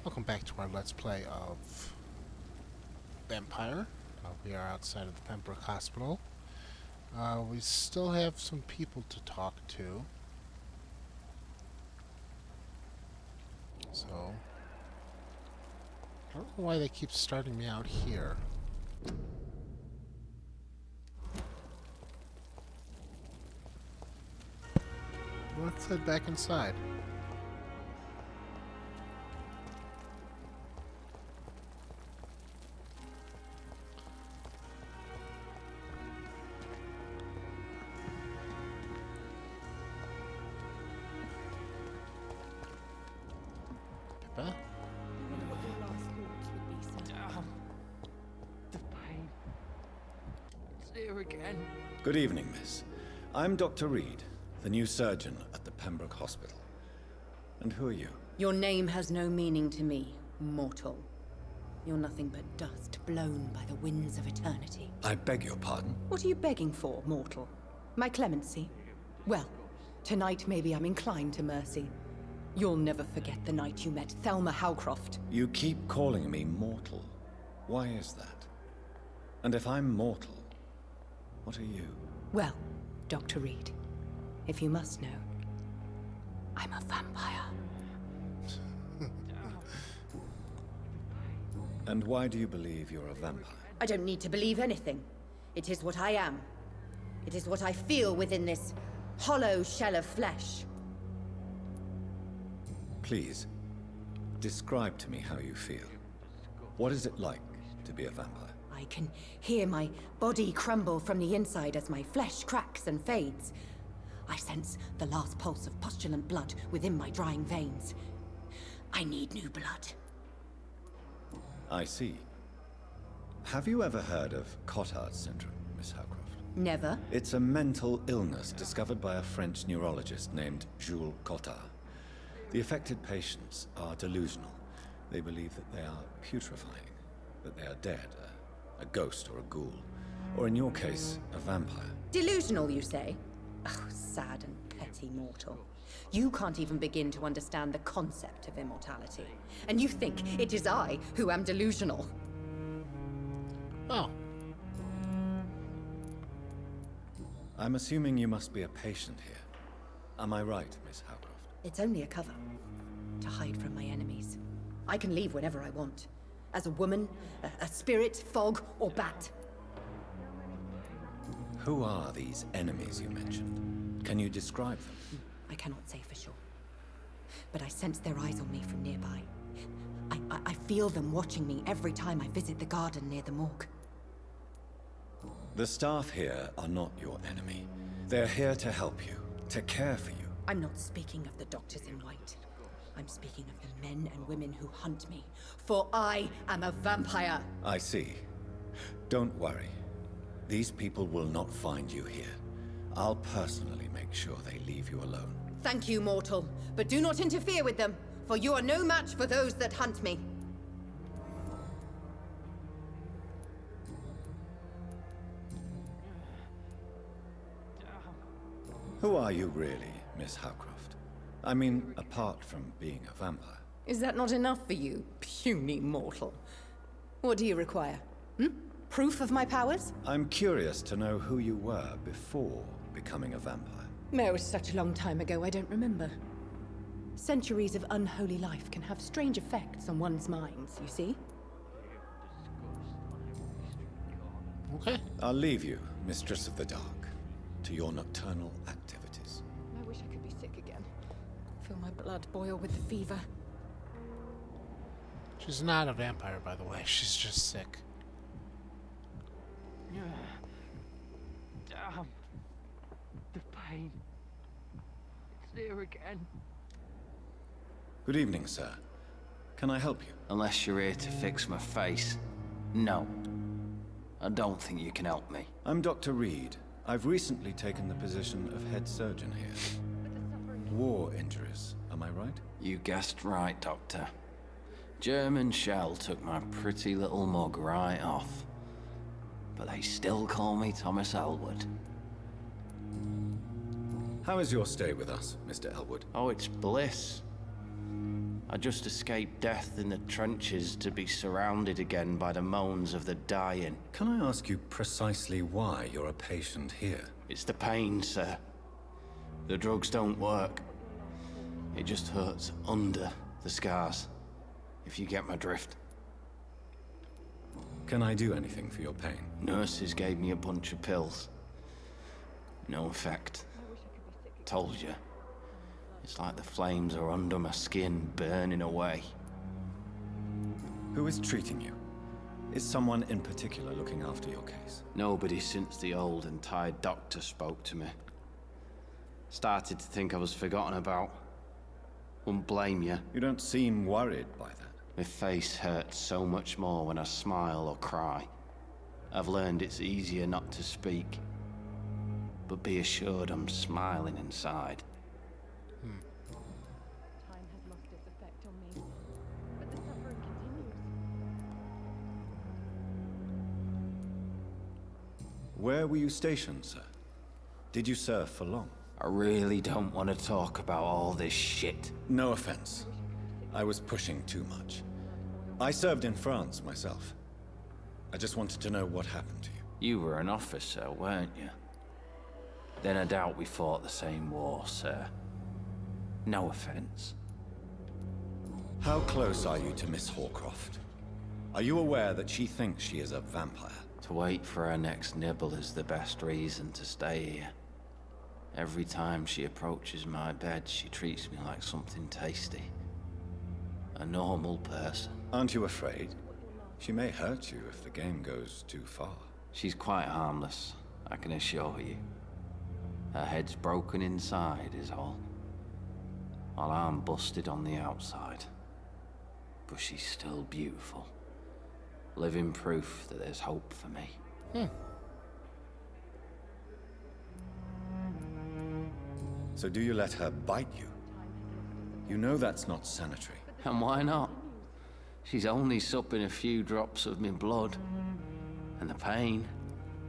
Welcome back to our Let's Play of Vampyr. We are outside of the Pembroke Hospital. We still have some people to talk to. So, I don't know why they keep starting me out here. Let's head back inside. Pippa? The pain. It's here again. Good evening, miss. I'm Dr. Reed, the new surgeon at the Pembroke Hospital. And who are you? Your name has no meaning to me, mortal. You're nothing but dust blown by the winds of eternity. I beg your pardon? What are you begging for, mortal? My clemency? Well, tonight maybe I'm inclined to mercy. You'll never forget the night you met Thelma Howcroft. You keep calling me mortal. Why is that? And if I'm mortal, what are you? Well, Dr. Reed, if you must know, I'm a vampire. And why do you believe you're a vampire? I don't need to believe anything. It is what I am. It is what I feel within this hollow shell of flesh. Please, describe to me how you feel. What is it like to be a vampire? I can hear my body crumble from the inside as my flesh cracks and fades. I sense the last pulse of postulant blood within my drying veins. I need new blood. I see. Have you ever heard of Cotard's syndrome, Miss Howcroft? Never? It's a mental illness discovered by a French neurologist named Jules Cotard. The affected patients are delusional. They believe that they are putrefying, that they are dead, a ghost or a ghoul, or in your case, a vampire. Delusional, you say? Oh, sad and petty mortal. You can't even begin to understand the concept of immortality. And you think it is I who am delusional. Oh. I'm assuming you must be a patient here. Am I right, Miss Howcroft? It's only a cover. To hide from my enemies. I can leave whenever I want. As a woman, a spirit, fog, or bat. Who are these enemies you mentioned? Can you describe them? I cannot say for sure. But I sense their eyes on me from nearby. I feel them watching me every time I visit the garden near the morgue. The staff here are not your enemy. They're here to help you, to care for you. I'm not speaking of the doctors in white. I'm speaking of the men and women who hunt me. For I am a vampire. I see. Don't worry. These people will not find you here. I'll personally make sure they leave you alone. Thank you, mortal. But do not interfere with them, for you are no match for those that hunt me. Who are you really, Miss Howcroft? I mean, apart from being a vampire. Is that not enough for you, puny mortal? What do you require? Proof of my powers? I'm curious to know who you were before becoming a vampire. No, it's such a long time ago, I don't remember. Centuries of unholy life can have strange effects on one's minds, you see? Okay. I'll leave you, Mistress of the Dark, to your nocturnal activities. I wish I could be sick again. Feel my blood boil with the fever. She's not a vampire, by the way. She's just sick. Damn. The pain. It's here again. Good evening, sir. Can I help you? Unless you're here to fix my face. No. I don't think you can help me. I'm Dr. Reed. I've recently taken the position of head surgeon here. War injuries, am I right? You guessed right, Doctor. German shell took my pretty little mug right off. But they still call me Thomas Elwood. How is your stay with us, Mr. Elwood? Oh, it's bliss. I just escaped death in the trenches to be surrounded again by the moans of the dying. Can I ask you precisely why you're a patient here? It's the pain, sir. The drugs don't work. It just hurts under the scars, if you get my drift. Can I do anything for your pain? Nurses gave me a bunch of pills. No effect. Told you. It's like the flames are under my skin, burning away. Who is treating you? Is someone in particular looking after your case? Nobody since the old and tired doctor spoke to me. Started to think I was forgotten about. Wouldn't blame you. You don't seem worried by that. My face hurts so much more when I smile or cry. I've learned it's easier not to speak. But be assured I'm smiling inside. Time has lost its effect on me, but the suffering continues. Where were you stationed, sir? Did you serve for long? I really don't want to talk about all this shit. No offense. I was pushing too much. I served in France myself. I just wanted to know what happened to you. You were an officer, weren't you? Then I doubt we fought the same war, sir. No offense. How close are you to Miss Horcroft? Are you aware that she thinks she is a vampire? To wait for her next nibble is the best reason to stay here. Every time she approaches my bed, she treats me like something tasty. A normal person. Aren't you afraid? She may hurt you if the game goes too far. She's quite harmless, I can assure you. Her head's broken inside is all. While I'm busted on the outside. But she's still beautiful. Living proof that there's hope for me. So do you let her bite you? You know that's not sanitary. And why not? She's only supping a few drops of my blood. And the pain,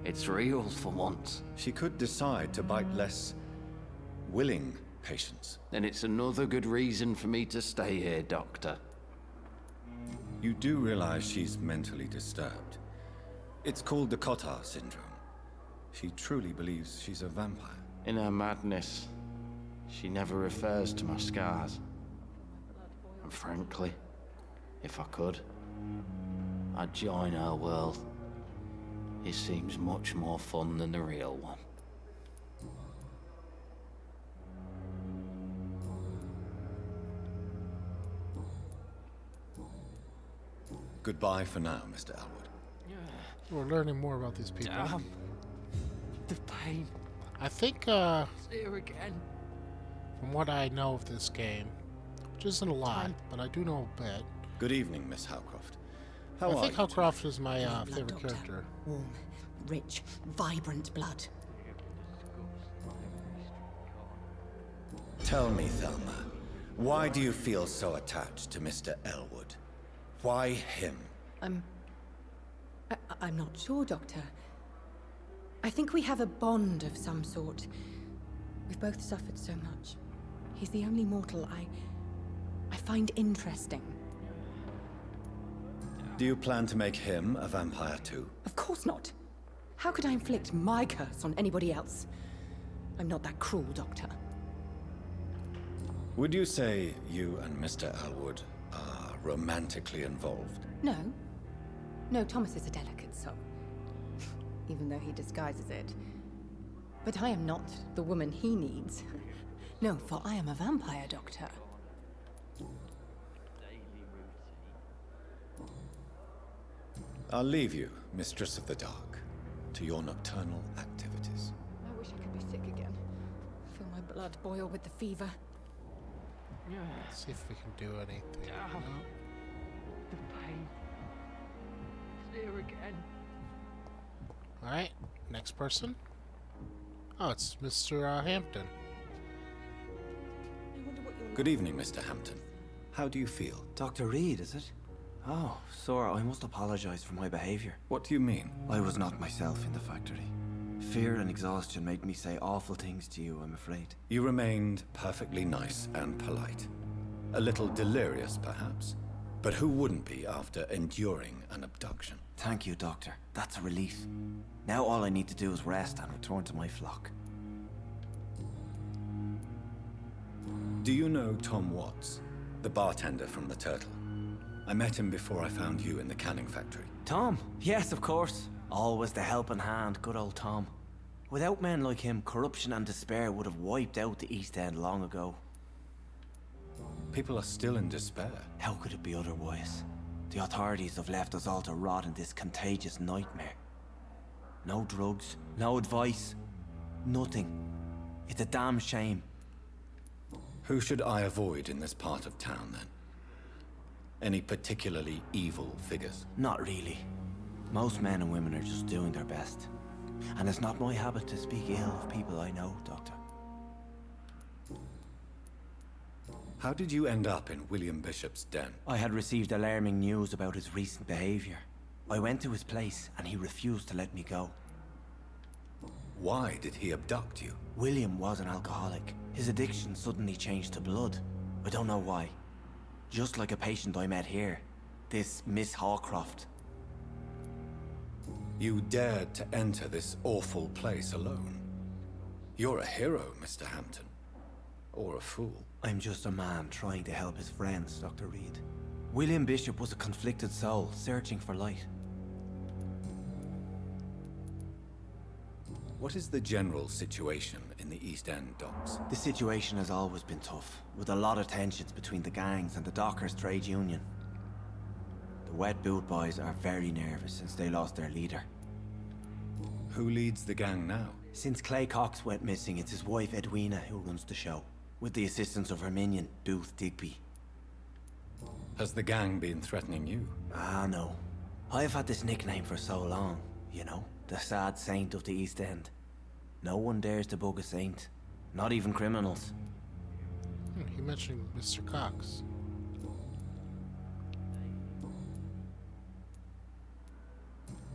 it's real for once. She could decide to bite less willing patients. Then it's another good reason for me to stay here, Doctor. You do realize she's mentally disturbed. It's called the Cotard syndrome. She truly believes she's a vampire. In her madness, she never refers to my scars. And frankly, if I could, I'd join her world. It seems much more fun than the real one. Goodbye for now, Mr. Elwood. We're learning more about these people. Damn. The pain. I think, It's here again. from what I know of this game, which isn't a lot, but I do know a bit. Good evening, Miss Howcroft. How I are think you? Howcroft is my Blood favorite doctor. character. Warm, rich, vibrant blood. Tell me, Thelma, why do you feel so attached to Mr. Elwood? Why him? I'm not sure, Doctor. I think we have a bond of some sort. We've both suffered so much. He's the only mortal I find interesting. Do you plan to make him a vampire too? Of course not. How could I inflict my curse on anybody else? I'm not that cruel, Doctor. Would you say you and Mr. Elwood are romantically involved? No. No, Thomas is a delicate soul. Even though he disguises it. But I am not the woman he needs. No, for I am a vampire, Doctor. I'll leave you, Mistress of the Dark, to your nocturnal activities. I wish I could be sick again. Feel my blood boil with the fever. Let's see if we can do anything. Damn. The pain. It's here again. Alright, next person. Oh, it's Mr. Hampton. I wonder what your Good evening, Mr. Hampton. How do you feel? Dr. Reed, is it? Oh, Sora, I must apologize for my behavior. What do you mean? I was not myself in the factory. Fear and exhaustion made me say awful things to you, I'm afraid. You remained perfectly nice and polite. A little delirious, perhaps. But who wouldn't be after enduring an abduction? Thank you, Doctor. That's a relief. Now all I need to do is rest and return to my flock. Do you know Tom Watts, the bartender from the Turtle? I met him before I found you in the canning factory. Tom? Yes, of course. Always the helping hand, good old Tom. Without men like him, corruption and despair would have wiped out the East End long ago. People are still in despair. How could it be otherwise? The authorities have left us all to rot in this contagious nightmare. No drugs, no advice, nothing. It's a damn shame. Who should I avoid in this part of town, then? Any particularly evil figures? Not really. Most men and women are just doing their best. And it's not my habit to speak ill of people I know, Doctor. How did you end up in William Bishop's den? I had received alarming news about his recent behavior. I went to his place and he refused to let me go. Why did he abduct you? William was an alcoholic. His addiction suddenly changed to blood. I don't know why. Just like a patient I met here. This Miss Hawcroft. You dared to enter this awful place alone. You're a hero, Mr. Hampton. Or a fool. I'm just a man trying to help his friends, Dr. Reed. William Bishop was a conflicted soul, searching for light. What is the general situation in the East End docks? The situation has always been tough, with a lot of tensions between the gangs and the Dockers' trade union. The Wet Boot Boys are very nervous since they lost their leader. Who leads the gang now? Since Clay Cox went missing, it's his wife Edwina who runs the show, with the assistance of her minion, Booth Digby. Has the gang been threatening you? Ah, no. I've had this nickname for so long, you know, the sad saint of the East End. No one dares to bug a saint, not even criminals. He mentioned Mr. Cox.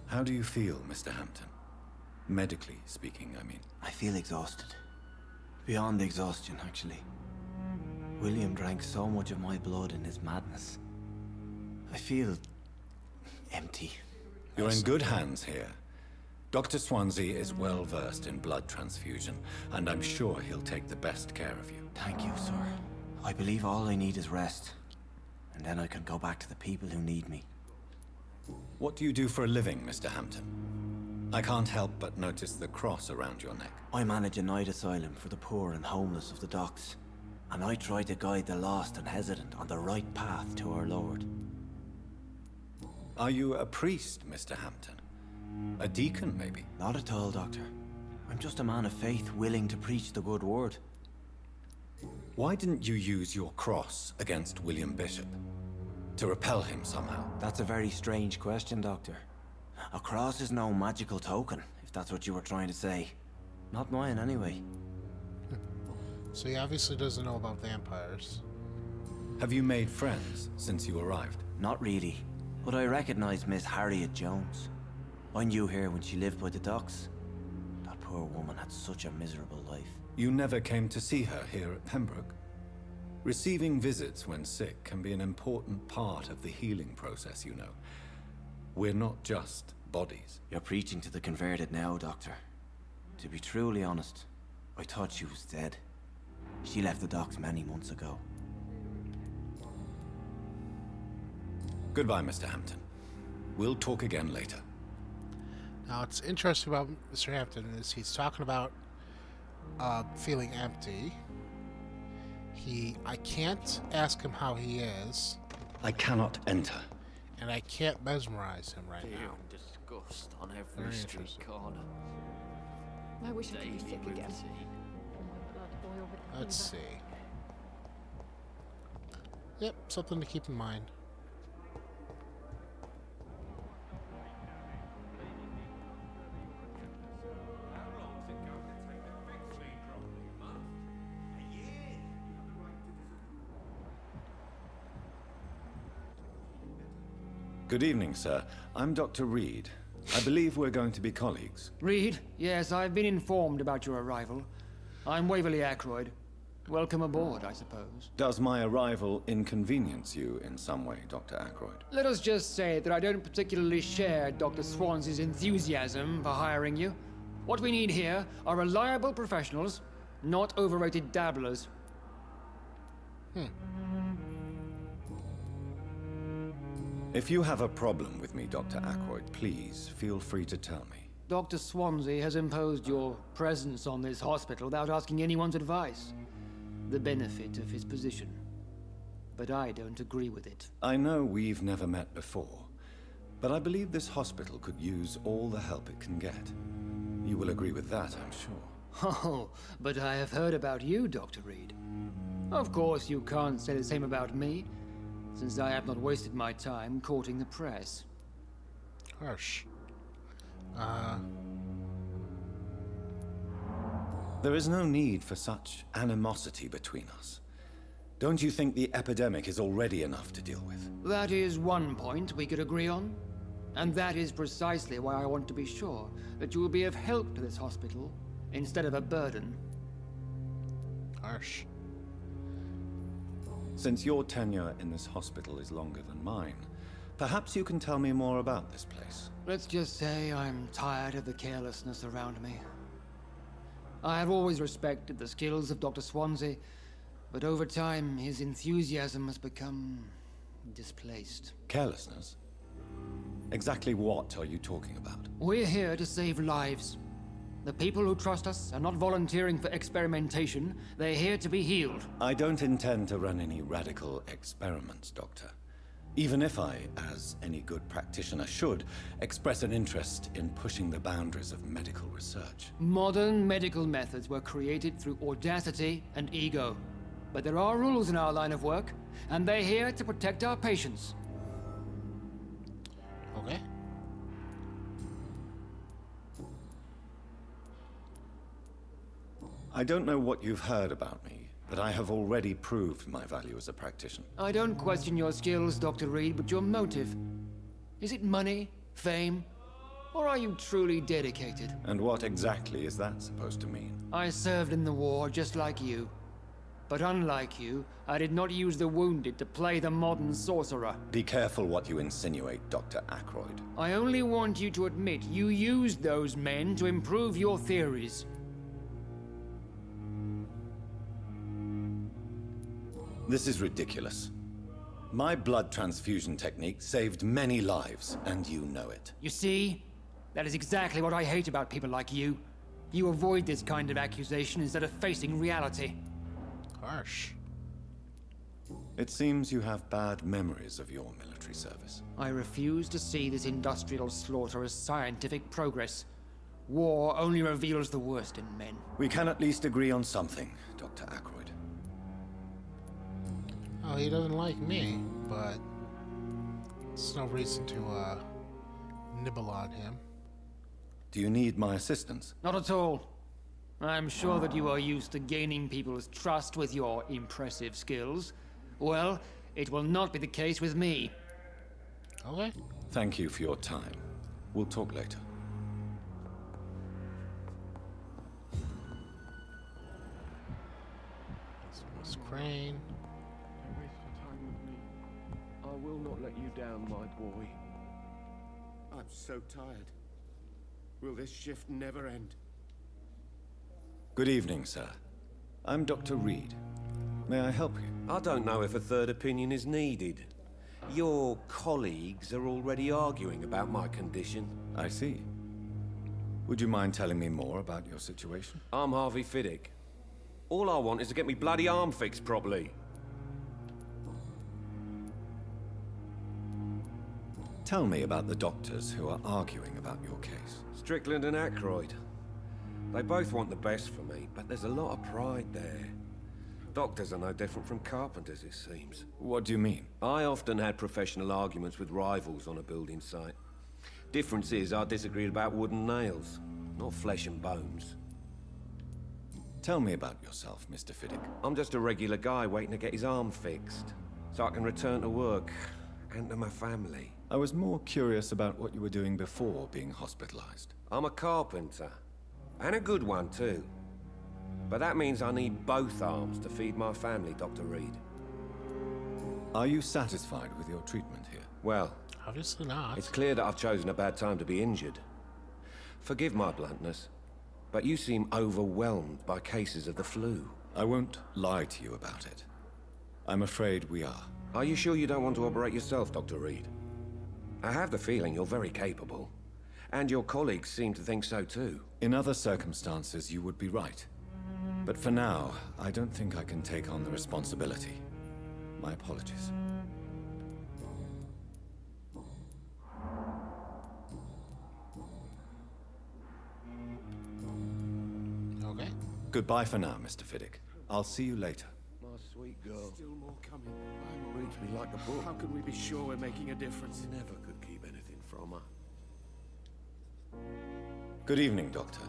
How do you feel, Mr. Hampton? Medically speaking, I mean. I feel exhausted. Beyond exhaustion, actually. William drank so much of my blood in his madness. I feel empty. You're in good hands here. Dr. Swansea is well versed in blood transfusion, and I'm sure he'll take the best care of you. Thank you, sir. I believe all I need is rest. And then I can go back to the people who need me. What do you do for a living, Mr. Hampton? I can't help but notice the cross around your neck. I manage a night asylum for the poor and homeless of the docks. And I try to guide the lost and hesitant on the right path to our Lord. Are you a priest, Mr. Hampton? A deacon, maybe? Not at all, Doctor. I'm just a man of faith willing to preach the good word. Why didn't you use your cross against William Bishop? To repel him somehow? That's a very strange question, Doctor. A cross is no magical token, if that's what you were trying to say. Not mine, anyway. So he obviously doesn't know about vampires. Have you made friends since you arrived? Not really, but I recognize Miss Harriet Jones. I knew her when she lived by the docks. That poor woman had such a miserable life. You never came to see her here at Pembroke? Receiving visits when sick can be an important part of the healing process, you know. We're not just bodies. You're preaching to the converted now, Doctor. To be truly honest, I thought she was dead. She left the docks many months ago. Goodbye, Mr. Hampton. We'll talk again later. Now, what's interesting about Mr. Hampton is he's talking about feeling empty. I can't ask him how he is, I cannot enter. and I can't mesmerize him right Fear now. and disgust on every Very street interesting. corner. I wish I could be Daily sick again. routine. Let's see. Yep, something to keep in mind. Good evening, sir. I'm Dr. Reed. I believe we're going to be colleagues. Reed? Yes, I've been informed about your arrival. I'm Waverly Ackroyd. Welcome aboard, I suppose. Does my arrival inconvenience you in some way, Dr. Ackroyd? Let us just say that I don't particularly share Dr. Swansea's enthusiasm for hiring you. What we need here are reliable professionals, not overrated dabblers. If you have a problem with me, Dr. Ackroyd, please feel free to tell me. Dr. Swansea has imposed your presence on this hospital without asking anyone's advice. The benefit of his position. But I don't agree with it. I know we've never met before, but I believe this hospital could use all the help it can get. You will agree with that, I'm sure. Oh, but I have heard about you, Dr. Reed. Of course, you can't say the same about me, since I have not wasted my time courting the press. Harsh. There is no need for such animosity between us. Don't you think the epidemic is already enough to deal with? That is one point we could agree on. And that is precisely why I want to be sure that you will be of help to this hospital, instead of a burden. Harsh. Since your tenure in this hospital is longer than mine, perhaps you can tell me more about this place. Let's just say I'm tired of the carelessness around me. I have always respected the skills of Dr. Swansea, but over time his enthusiasm has become displaced. Carelessness? Exactly what are you talking about? We're here to save lives. The people who trust us are not volunteering for experimentation. They're here to be healed. I don't intend to run any radical experiments, Doctor. Even if I, as any good practitioner should, express an interest in pushing the boundaries of medical research. Modern medical methods were created through audacity and ego. But there are rules in our line of work, and they're here to protect our patients. Okay. I don't know what you've heard about me, but I have already proved my value as a practitioner. I don't question your skills, Dr. Reed, but your motive. Is it money, fame, or are you truly dedicated? And what exactly is that supposed to mean? I served in the war just like you. But unlike you, I did not use the wounded to play the modern sorcerer. Be careful what you insinuate, Dr. Ackroyd. I only want you to admit you used those men to improve your theories. This is ridiculous. My blood transfusion technique saved many lives, and you know it. You see? That is exactly what I hate about people like you. You avoid this kind of accusation instead of facing reality. Harsh. It seems you have bad memories of your military service. I refuse to see this industrial slaughter as scientific progress. War only reveals the worst in men. We can at least agree on something, Dr. Ackroyd. Oh, he doesn't like me, but there's no reason to nibble on him. Do you need my assistance? Not at all. I'm sure that you are used to gaining people's trust with your impressive skills. Well, it will not be the case with me. Okay. Thank you for your time. We'll talk later. Miss Crane. Don't waste your time with me. I will not let you down, my boy. I'm so tired. Will this shift never end? Good evening, sir. I'm Dr. Reed. May I help you? I don't know if a third opinion is needed. Your colleagues are already arguing about my condition. I see. Would you mind telling me more about your situation? I'm Harvey Fiddick. All I want is to get me bloody arm fixed properly. Tell me about the doctors who are arguing about your case. Strickland and Ackroyd. They both want the best for me, but there's a lot of pride there. Doctors are no different from carpenters, it seems. What do you mean? I often had professional arguments with rivals on a building site. Difference is, I disagreed about wooden nails, not flesh and bones. Tell me about yourself, Mr. Fiddick. I'm just a regular guy waiting to get his arm fixed, so I can return to work and to my family. I was more curious about what you were doing before being hospitalized. I'm a carpenter, and a good one too. But that means I need both arms to feed my family, Dr. Reed. Are you satisfied with your treatment here? Well, Obviously not. it's clear that I've chosen a bad time to be injured. Forgive my bluntness, but you seem overwhelmed by cases of the flu. I won't lie to you about it. I'm afraid we are. Are you sure you don't want to operate yourself, Dr. Reed? I have the feeling you're very capable. And your colleagues seem to think so too. In other circumstances, you would be right. But for now, I don't think I can take on the responsibility. My apologies. Okay. Goodbye for now, Mr. Fiddick. I'll see you later. My sweet girl. Still more coming. Reads me like a book. How can we be sure we're making a difference? Never could keep anything from her. Good evening, Doctor.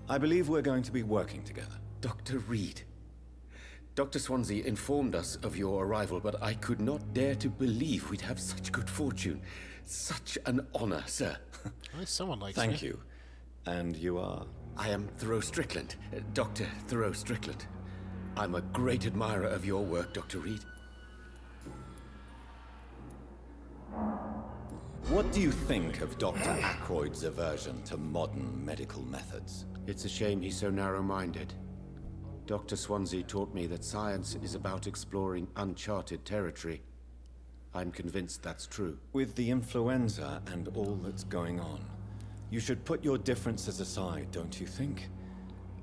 I believe we're going to be working together. Dr. Reed. Dr. Swansea informed us of your arrival, but I could not dare to believe we'd have such good fortune. Such an honor, sir. At least someone likes Thank me. you. And you are? I am Thoreau Strickland, Dr. Thoreau Strickland. I'm a great admirer of your work, Dr. Reed. What do you think of Dr. Ackroyd's aversion to modern medical methods? It's a shame he's so narrow-minded. Dr. Swansea taught me that science is about exploring uncharted territory. I'm convinced that's true. With the influenza and all that's going on, you should put your differences aside, don't you think?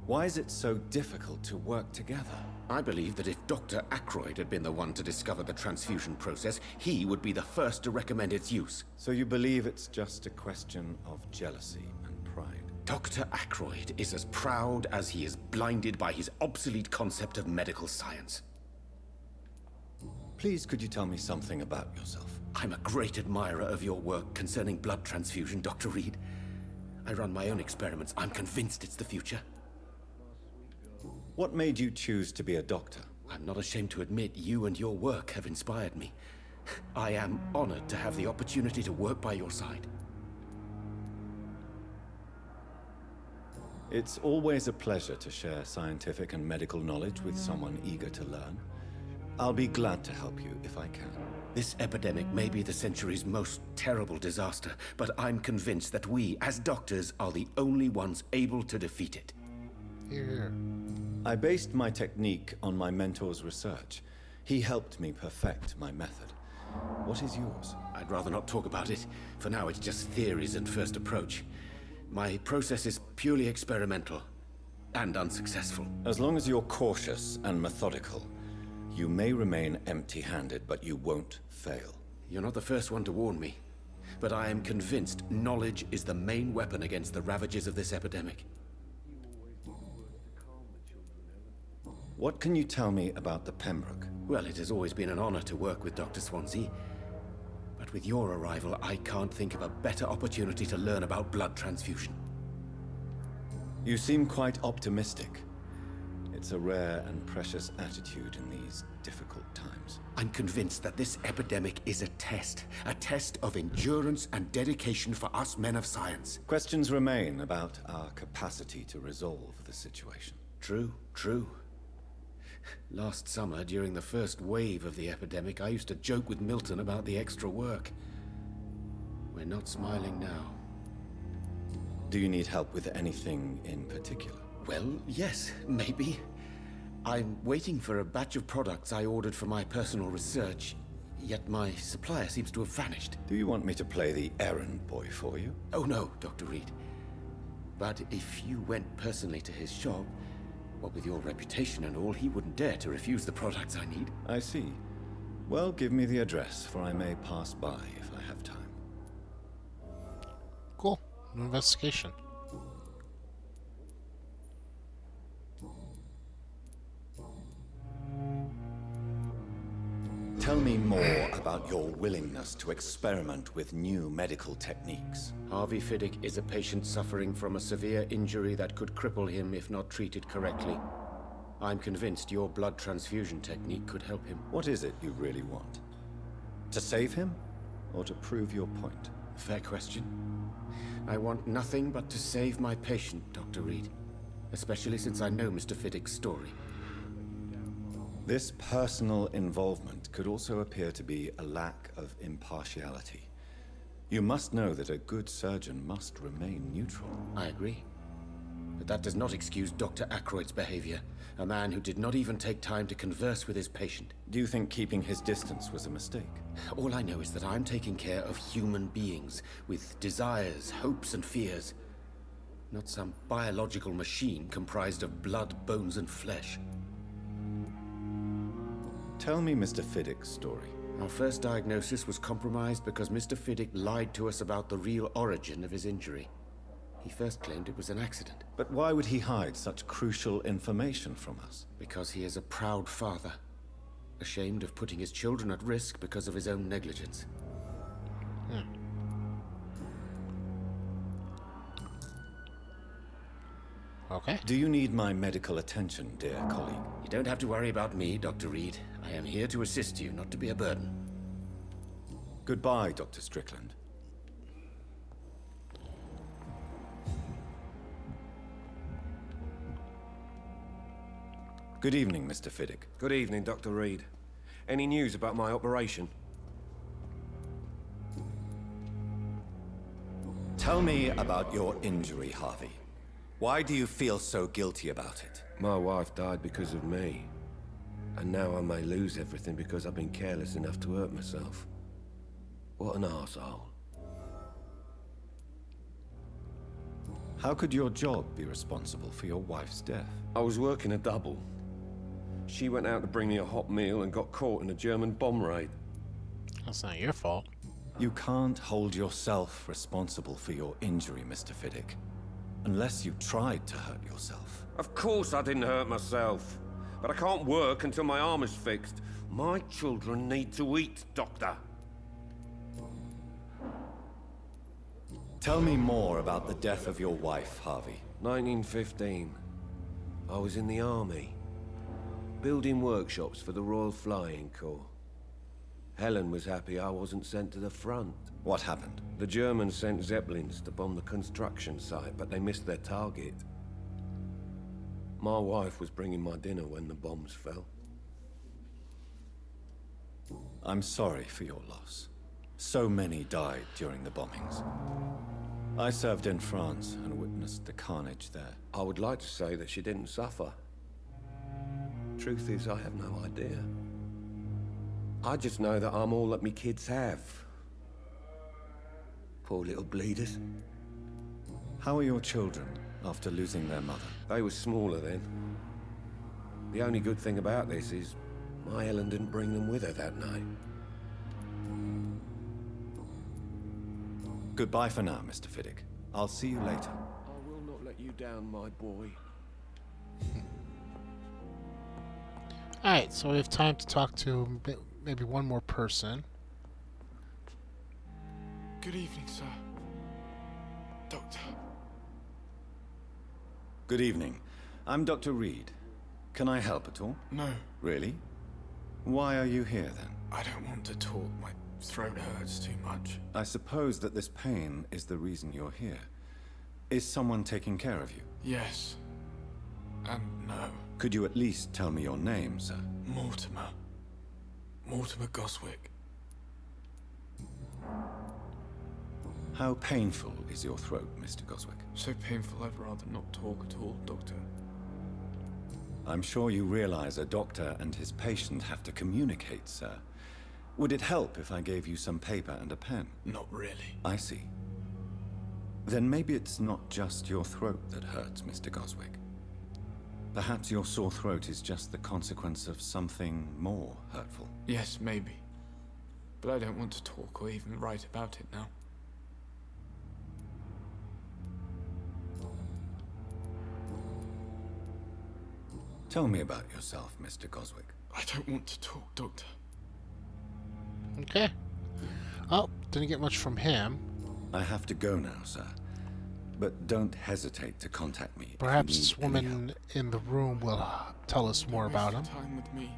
Why is it so difficult to work together? I believe that if Dr. Ackroyd had been the one to discover the transfusion process, he would be the first to recommend its use. So you believe it's just a question of jealousy and pride? Dr. Ackroyd is as proud as he is blinded by his obsolete concept of medical science. Please, could you tell me something about yourself? I'm a great admirer of your work concerning blood transfusion, Dr. Reed. I run my own experiments. I'm convinced it's the future. What made you choose to be a doctor? I'm not ashamed to admit you and your work have inspired me. I am honored to have the opportunity to work by your side. It's always a pleasure to share scientific and medical knowledge with someone eager to learn. I'll be glad to help you if I can. This epidemic may be the century's most terrible disaster, but I'm convinced that we, as doctors, are the only ones able to defeat it. Here. I based my technique on my mentor's research. He helped me perfect my method. What is yours? I'd rather not talk about it. For now, it's just theories and first approach. My process is purely experimental and unsuccessful. As long as you're cautious and methodical, you may remain empty-handed, but you won't fail. You're not the first one to warn me, but I am convinced knowledge is the main weapon against the ravages of this epidemic. What can you tell me about the Pembroke? Well, it has always been an honor to work with Dr. Swansea. But with your arrival, I can't think of a better opportunity to learn about blood transfusion. You seem quite optimistic. It's a rare and precious attitude in these difficult times. I'm convinced that this epidemic is a test of endurance and dedication for us men of science. Questions remain about our capacity to resolve the situation. True, true. Last summer, during the first wave of the epidemic, I used to joke with Milton about the extra work. We're not smiling now. Do you need help with anything in particular? Well, yes, maybe. I'm waiting for a batch of products I ordered for my personal research, yet my supplier seems to have vanished. Do you want me to play the errand boy for you? Oh no, Dr. Reed. But if you went personally to his shop, what with your reputation and all, he wouldn't dare to refuse the products I need. I see. Well, give me the address, for I may pass by if I have time. Cool. An investigation. Tell me more about your willingness to experiment with new medical techniques. Harvey Fiddick is a patient suffering from a severe injury that could cripple him if not treated correctly. I'm convinced your blood transfusion technique could help him. What is it you really want? To save him, or to prove your point? Fair question. I want nothing but to save my patient, Dr. Reed. especially since I know Mr. Fiddick's story. This personal involvement could also appear to be a lack of impartiality. You must know that a good surgeon must remain neutral. I agree. But that does not excuse Dr. Ackroyd's behavior, a man who did not even take time to converse with his patient. Do you think keeping his distance was a mistake? All I know is that I'm taking care of human beings with desires, hopes, and fears. Not some biological machine comprised of blood, bones, and flesh. Tell me Mr. Fiddick's story. Our first diagnosis was compromised because Mr. Fiddick lied to us about the real origin of his injury. He first claimed it was an accident. But why would he hide such crucial information from us? Because he is a proud father, ashamed of putting his children at risk because of his own negligence. Okay. Do you need my medical attention, dear colleague? You don't have to worry about me, Dr. Reed. I am here to assist you, not to be a burden. Goodbye, Dr. Strickland. Good evening, Mr. Fiddick. Good evening, Dr. Reed. Any news about my operation? Tell me about your injury, Harvey. Why do you feel so guilty about it? My wife died because of me. And now I may lose everything because I've been careless enough to hurt myself. What an arsehole. How could your job be responsible for your wife's death? I was working a double. She went out to bring me a hot meal and got caught in a German bomb raid. That's not your fault. You can't hold yourself responsible for your injury, Mr. Fiddick. Unless you tried to hurt yourself. Of course I didn't hurt myself. But I can't work until my arm is fixed. My children need to eat, Doctor. Tell me more about the death of your wife, Harvey. 1915. I was in the army. Building workshops for the Royal Flying Corps. Helen was happy I wasn't sent to the front. What happened? The Germans sent Zeppelins to bomb the construction site, but they missed their target. My wife was bringing my dinner when the bombs fell. I'm sorry for your loss. So many died during the bombings. I served in France and witnessed the carnage there. I would like to say that she didn't suffer. Truth is, I have no idea. I just know that I'm all that me kids have. Poor little bleeders. How are your children after losing their mother? They were smaller then. The only good thing about this is my Helen didn't bring them with her that night. Goodbye for now, Mr. Fiddick. I'll see you later. I will not let you down, my boy. Alright, so we have time to talk to maybe one more person. Good evening, sir. Doctor. Good evening. I'm Dr. Reed. Can I help at all? No. Really? Why are you here, then? I don't want to talk. My throat hurts too much. I suppose that this pain is the reason you're here. Is someone taking care of you? Yes. And no. Could you at least tell me your name, sir? Mortimer. Mortimer Goswick. How painful is your throat, Mr. Goswick? So painful I'd rather not talk at all, Doctor. I'm sure you realize a doctor and his patient have to communicate, sir. Would it help if I gave you some paper and a pen? Not really. I see. Then maybe it's not just your throat that hurts, Mr. Goswick. Perhaps your sore throat is just the consequence of something more hurtful. Yes, maybe. But I don't want to talk or even write about it now. Tell me about yourself, Mr. Goswick. I don't want to talk, Doctor. Okay. Oh, didn't get much from him. I have to go now, sir. But don't hesitate to contact me. Perhaps this woman in the room will tell us more about him. Time with me.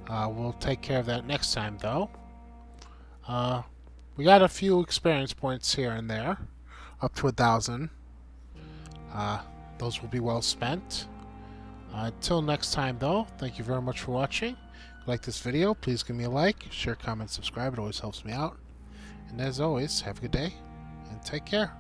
We'll take care of that next time, though. We got a few experience points here and there, up to 1,000. those will be well spent. Until next time, though, thank you very much for watching. If you like this video, please give me a like, share, comment, subscribe. It always helps me out. And as always, have a good day and take care.